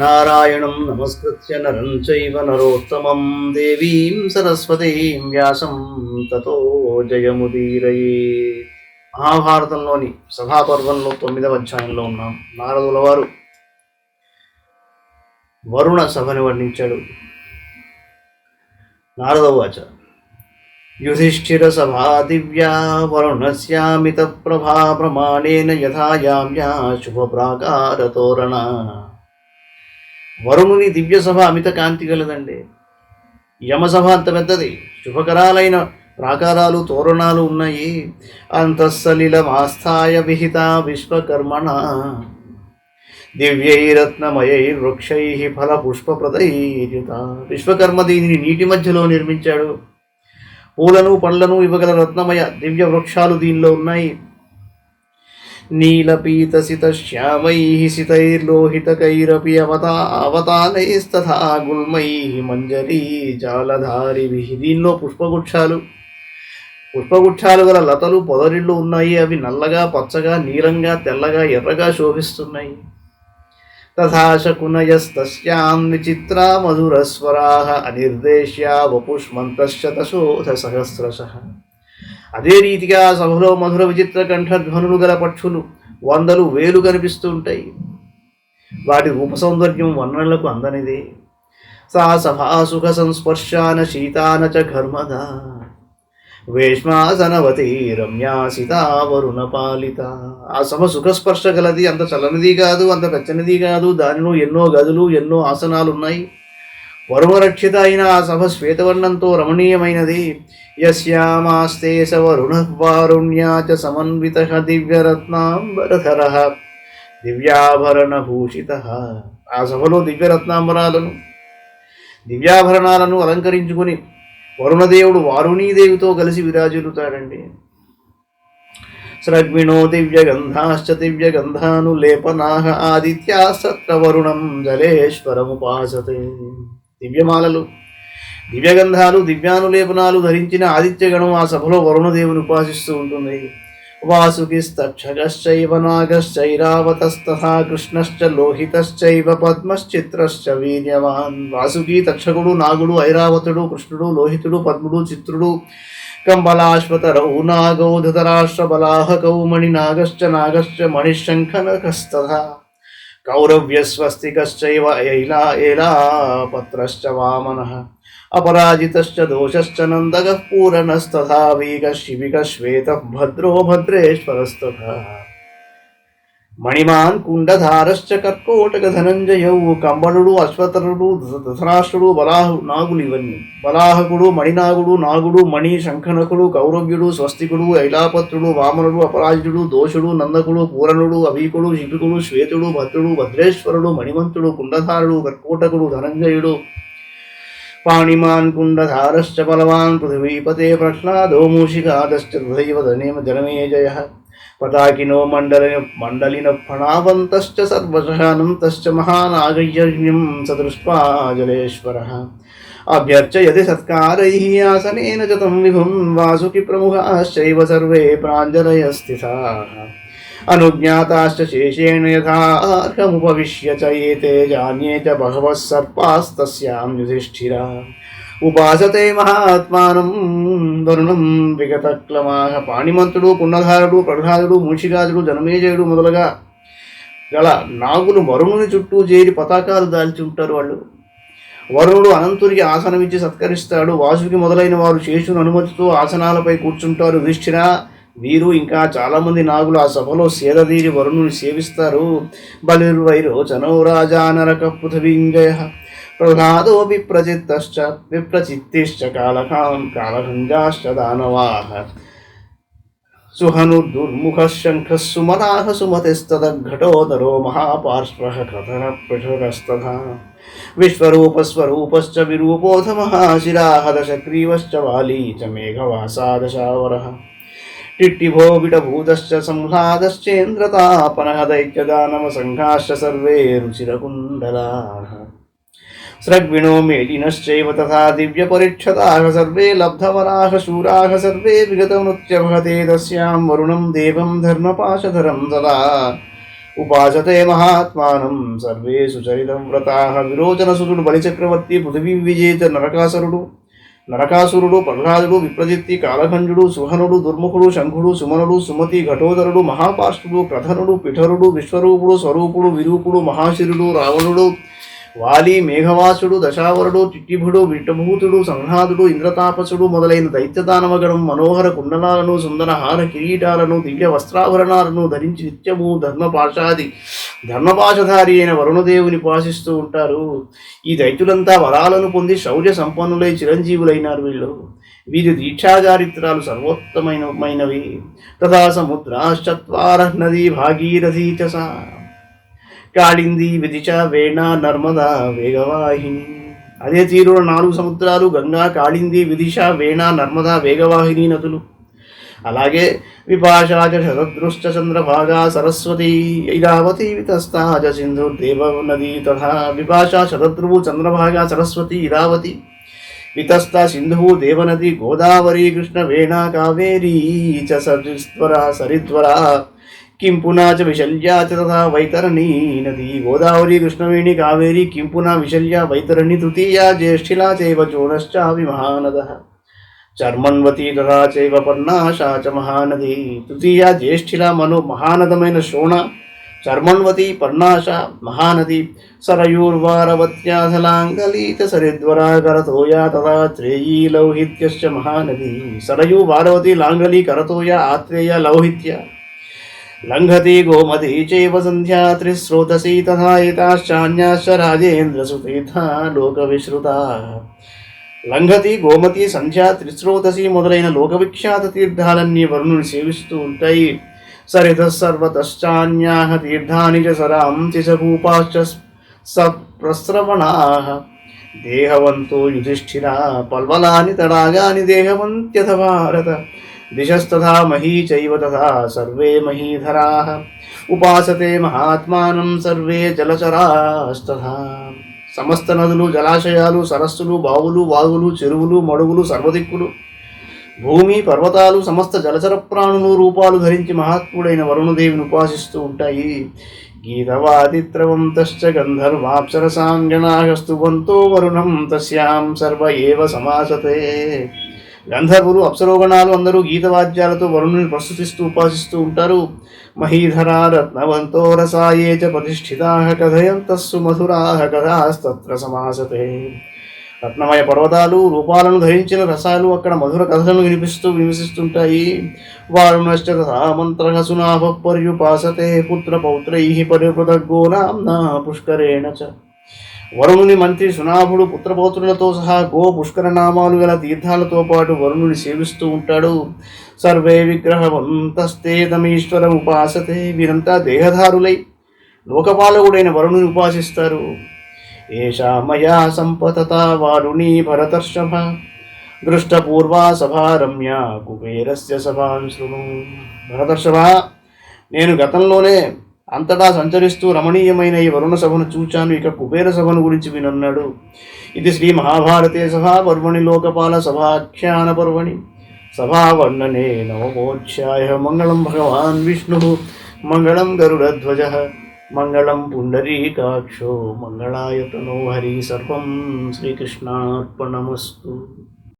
నారాయణం నమస్కృత్య నరం చైవ నరోత్తమం దేవీం సరస్వతీం వ్యాసం తతో జయముదీరయే. మహాభారతంలోని సభాపర్వంలో 9వ అధ్యాయంలో ఉన్నాం. నారదుల వారు వరుణ సభని వర్ణించాడు. నారదవాచ యుధిష్ఠిర సభా దివ్యా వరుణస్యామిత ప్రభా ప్రమాణేన యథాయామ్యా శుభప్రాకార తోరణ. వరుణుని దివ్య సభ అమిత కాంతి గలదండి. యమసభ అంత పెద్దది. శుభకరాలైన ప్రాకారాలు తోరణాలు ఉన్నాయి. అంతఃసలిలమాస్థాయ విహిత విశ్వకర్మణ దివ్యైరత్నమయై వృక్షై ఫల పుష్పప్రదైర్యుత. విశ్వకర్మ దీనిని నీటి మధ్యలో నిర్మించాడు. పూలను పండ్లను ఇవ్వగల రత్నమయ దివ్య వృక్షాలు దీనిలో ఉన్నాయి. నీలపీతసిత శ్యామై సితైర్లోహితకైరపి అవతానైస్తథా గుల్మై మంజరీ జాలధారిభిః. దీనిలో పుష్పగుచ్ఛాలు గల లతలు పొదరిళ్ళు ఉన్నాయి. అవి నల్లగా, పచ్చగా, నీలంగా, తెల్లగా, ఎర్రగా శోభిస్తున్నాయి. తథా శకునయస్తస్యాం విచిత్రా మధురస్వరాః అనిర్దేశ్యా వపుష్మంతశ్శతశోథ సహస్రశః. అదే రీతిగా సభలో మధుర విచిత్ర కంఠధ్వనులు గల పక్షులు 100 వేలు కనిపిస్తూ ఉంటాయి. వాటి రూప సౌందర్యం వర్ణనలకు అందనిదే. సా సభా సుఖ సంస్పర్శాన శీతాన చ ఘర్మద వేష్మాసనవతి రమ్యా సీతావరుణ పాలిత. ఆ సభ సుఖస్పర్శ గలది. అంత చల్లనిది కాదు, అంత వెచ్చనిది కాదు. దానిలో ఎన్నో గదులు, ఎన్నో ఆసనాలున్నాయి. వరుణరక్షిత అయిన ఆ సభ శ్వేతవర్ణంతో రమణీయమైనది. యస్యామాస్తే స వరుణ వారుణ్యా చ సమన్వితః దివ్యరత్నాంబరధరః దివ్యాభరణభూషితః. ఆ సభలో దివ్యాభరణాలను అలంకరించుకుని వరుణదేవుడు వారుణీదేవితో కలిసి విరాజిల్లుతాడండి. స్రగ్విణో దివ్యగంధాశ్చ దివ్యగంధానులేపనాః ఆదిత్యాస్తత్ర వరుణం జలేశ్వరముపాసతే. దివ్యమాలలు, దివ్యగంధాలు, దివ్యానులేపనాలు ధరించిన ఆదిత్యగణం ఆ సభలో వరుణదేవుని ఉపాసిస్తూ ఉంటుంది. వాసుకిస్తక్షగశ్చైవ నాగశ్చైరావతస్తథా కృష్ణశ్చ లోహితశ్చైవ పద్మశ్చిత్రశ్చ వీర్యవాన్. వాసుకి, తక్షకుడు, నాగుడు, ఐరావతుడు, కృష్ణుడు, లోహితుడు, పద్ముడు, చిత్రుడు, కంబలాశ్వతరౌ నాగౌ ధృతరాష్ట్రబలాహకౌ మణినాగశ్చ నాగశ్చ మణిశంఖనకస్తథా కౌరవ్యస్వస్తికశ్చైవ ఏలాపత్రశ్చ వామనః అపరాజితశ్చ దోషశ్చ నందగః పూరణస్తథా వీగః శిబికः శ్వేతః భద్రో భద్రేశ్వరస్తథా మణిమాన్ కుండధారశ్చ కర్కోటక ధనంజయౌ. కంబళుడు, అశ్వతరుడు, ధృతరాష్ట్రుడు, నాగులు ఇవన్నీ. బలాహకుడు, మణినాగుడు, నాగుడు, మణి శంఖనకుడు, కౌరవ్యుడు, స్వస్తికుడు, ఐలాపత్రుడు, వామనుడు, అపరాజితుడు, దోషుడు, నందకుడు, పూరణుడు, అవీకుడు, శిబికుడు, శ్వేతుడు, భద్రుడు, భద్రేశ్వరుడు, మణిమంతుడు, కుండధారుడు, కర్కోటకుడు, ధనంజయుడు, పాణిమాన్ కుండధారశ్చ బలవాన్ పృథివీపతే ప్రహ్లాదో మూషికాదశ్చ హృదైవ జనమేజయః పతాకినో మండలిన ఫణావంతశ్చ సర్వశః అనంతశ్చ మహానాగయ్యజ్ఞం సదృష్ట్వా జలేశ్వరః అభ్యర్చయతి సత్కారైః ఆసనేన చ తం విభుం వాసుకి ప్రముఖాశ్చైవ సర్వే ప్రాంజలయస్థితాః అనుజ్ఞాతాశ్చ శేషేణ యథార్హముపవిశ్య చ ఏతే జాన్యే చ బహవః సర్పాస్తస్యాం యుధిష్ఠిరా ఉపాసతే మహాత్మానం వరుణం విగతక్లమాః. పాణిమంతుడు, పున్నధారుడు, ప్రహ్లాదుడు, మూషికాదుడు, జనమేజయుడు మొదలుగా గల నాగులు వరుణుని చుట్టూ చేరి పతాకాలు దాల్చి ఉంటారు. వరుణుడు అనంతునికి ఆసనమిచ్చి సత్కరిస్తాడు. వాసుకి మొదలైన వారు శేషుని అనుమతితో ఆసనాలపై కూర్చుంటారు. యుధిష్ఠిరా, వీరు ఇంకా చాలామంది నాగులు ఆ సభలో సేదదీరి వరుణుని సేవిస్తారు. బలిర్వైరోచనో రాజా నరక పృథివీంజయ ప్రహ్లాదో విప్రచిత్తిశ్చ కాళహంజాశ్చ దానవాః సుహనుర్దుర్ముఖః శంఖः సుమనాః సుమతిస్తదఘటోదరో మహాపార్శ్వః కథన పృషురస్తథా విశ్వరూపస్వరూపశ్చ విరూపోధమః శిరాః దశగ్రీవశ్చ వాలి చ మేఘవాసా దశావరః టిట్టిభో విటభూతశ్చ సంహ్లాదశ్చేంద్రతాపనః దైత్యదానవ సంఘాశ్చ సర్వే రుచిరకుండలాః స్రగ్విణో మేదినశ్చైవ తథా దివ్యపరిక్షతాః సర్వే లబ్ధవరాః శూరాః సర్వే విగతమృత్యవహతే తస్యాం వరుణం దేవం ధర్మపాశధరం తదా ఉపాసతే మహాత్మానం సర్వే సుచరితం వ్రతాః. విరోచనసుతుడు బలిచక్రవర్తి, పృథివీ విజేత నరకాసురుడు, ప్రహ్లాదుడు, విప్రజిత్తి, కాలఖంజుడు, సుహనుడు, దుర్ముఖుడు, శంఖుడు, సుమనుడు, సుమతి, ఘటోదరుడు, మహాపాష్టుడు, క్రధనుడు, పిఠరుడు, విశ్వరూపుడు, స్వరూపుడు, విరూపుడు, మహాశిరుడు, రావణుడు, వాలి, మేఘవాసుడు, దశావరుడు, చిట్టిభుడు, విట్టభూతుడు, సంహాదుడు, ఇంద్రతాపసుడు మొదలైన దైత్యదానవగణం మనోహర కుండలాలను, సుందరహార కిరీటాలను, దివ్య వస్త్రాభరణాలను ధరించి నిత్యము ధర్మపాశధారి అయిన వరుణదేవుని ఉపాసిస్తూ ఉంటారు. ఈ దైత్యులంతా వరాలను పొంది శౌర్య సంపన్నులై చిరంజీవులైనారు. వీరి దీక్షాచారిత్రాలు సర్వోత్తమైనవి. తథా సముద్రాశ్చత్వార నదీ భాగీరథీ చ సా కాళింది, విదిశ, వేణ, నర్మదా, వేగవాహిని. అదే తీరున 4 సముద్రాలు గంగా, కాళింది, విదిశ, వేణ, నర్మదా, వేగవాహిని నదులు. అలాగే విపాశాచ శతదృశ్చ చంద్రభాగా సరస్వతి ఇరావతి వితస్తాచ సింధుర్దేవ నదీ. తథా విపాశ, శతద్రువు, చంద్రభాగా, సరస్వతి, ఇరావతి, వితస్త, సింధువు, దేవనది, గోదావరి, కృష్ణ, వేణ, కావేరీ చ సరిద్వరా కింపునా చ విశల్యా చ తథా వైతరణీ నది. గోదావరి, కృష్ణవేణి, కావేరి, కింపునా, విశల్య, వైతరణి, తృతీయా జ్యేష్ఠిలా చైవ చోణశ్చాపి మహానదః. చర్మన్వతి తథా చైవ పర్ణాశా చ మహానది. తృతీయ జ్యేష్ఠిల మహానదమైన శోణ, చర్మన్వతి, పర్ణాశ మహానది. సరయూర్వారవత్యాధలాంగలీత సరిద్వరా కరతోయా తథా త్రేయీ లౌహిత్యశ్చ మహానది. సరయూ, వారవతి, లాంగలి, కరతోయ, ఆత్రేయ, లౌహిత్య. లంఘతి గోమతి చైవ సంధ్యా త్రిస్రోతసీ తథా ఏతాశ్చాన్యాశ్చ రాజేంద్రసుతీర్థా లోకవిశ్రుతా. లంఘతి, గోమతి, సంధ్య, త్రిస్రోతసి మొదలైన లోకవిఖ్యాత తీర్థాలన్నీ వరుణుని సేవిస్తూ ఉంటాయి. సరితస్సర్వతశ్చాన్యాః తీర్థాని చ సరాంసి చ కూపాశ్చ సప్రస్రవణాః. దేహవంతో యుధిష్ఠిరా పల్వలాని తడాగాని దేహవంత్యథ భారత. దిశస్తథా మహీ చైవ తథా సర్వే మహీధరాః. ఉపాసతే మహాత్మానం సర్వే జలచరాస్తథా. సమస్త నదులు, జలాశయాలు, సరస్సులు, బావులు, వాగులు, చెరువులు, మడుగులు, సర్వదిక్కులు, భూమి, పర్వతాలు, సమస్త జలచర ప్రాణులు రూపాలు ధరించి మహాత్ముడైన వరుణదేవిని ఉపాసిస్తూ ఉంటాయి. గీతవాదిత్రవంతశ్చ గంధర్వాప్సరసాంగణాః స్తువంతో వరుణం తస్యాం సర్వ ఏవ సమాసతే. గంధర్వులు, అప్సరోగణాలు అందరూ గీతవాద్యాలతో వరుణుని ప్రస్తుతిస్తూ ఉపాసిస్తూ ఉంటారు. మహీధరా రత్నవంతో రసాయే చ ప్రతిష్ఠితాః కథయంతస్సు మధురాః కథాస్తత్ర సమాసతే. రత్నమయ పర్వతాలు, రూపాలను ధరించిన రసాలు అక్కడ మధుర కథలను వినిపిస్తుంటాయి. వారుణశ్చ తథా మంత్రః సునాభ పర్యుపాసతే పుత్రపౌత్రైః పరిపృథగ్గో నామ్నా పుష్కరేణ చ. వరుణుని మంత్రి సునాభుడు పుత్రపౌత్రులతో సహా గో, పుష్కర నామాలు గల తీర్థాలతో పాటు వరుణుని సేవిస్తూ ఉంటాడు. సర్వే విగ్రహవంతస్తే తమీశ్వరం ఉపాసతే. వీరంతా దేహధారులై లోకపాలకుడైన వరుణుని ఉపాసిస్తారు. ఏషా మయా సంపతతా వారుణీ భరతర్షభ దృష్టపూర్వా సభా రమ్యా కుబేరస్య సభాం శృణు. భరతర్షభ, నేను గతంలోనే అంతటా సంచరిస్తూ రమణీయమైన ఈ వరుణ సభను చూచాను, ఇక కుబేర సభను గురించి వినన్నాడు. ఇది శ్రీ మహాభారతే సభా పర్వణి లోకపాల సభాఖ్యాన పర్వణి సభావర్ణనే నవమోధ్యాయ. మంగళం భగవాన్ విష్ణు, మంగళం గరుడధ్వజ, మంగళం పుండరీకాక్షో, మంగళాయతనో హరి. సర్వం శ్రీకృష్ణార్పణమస్తు.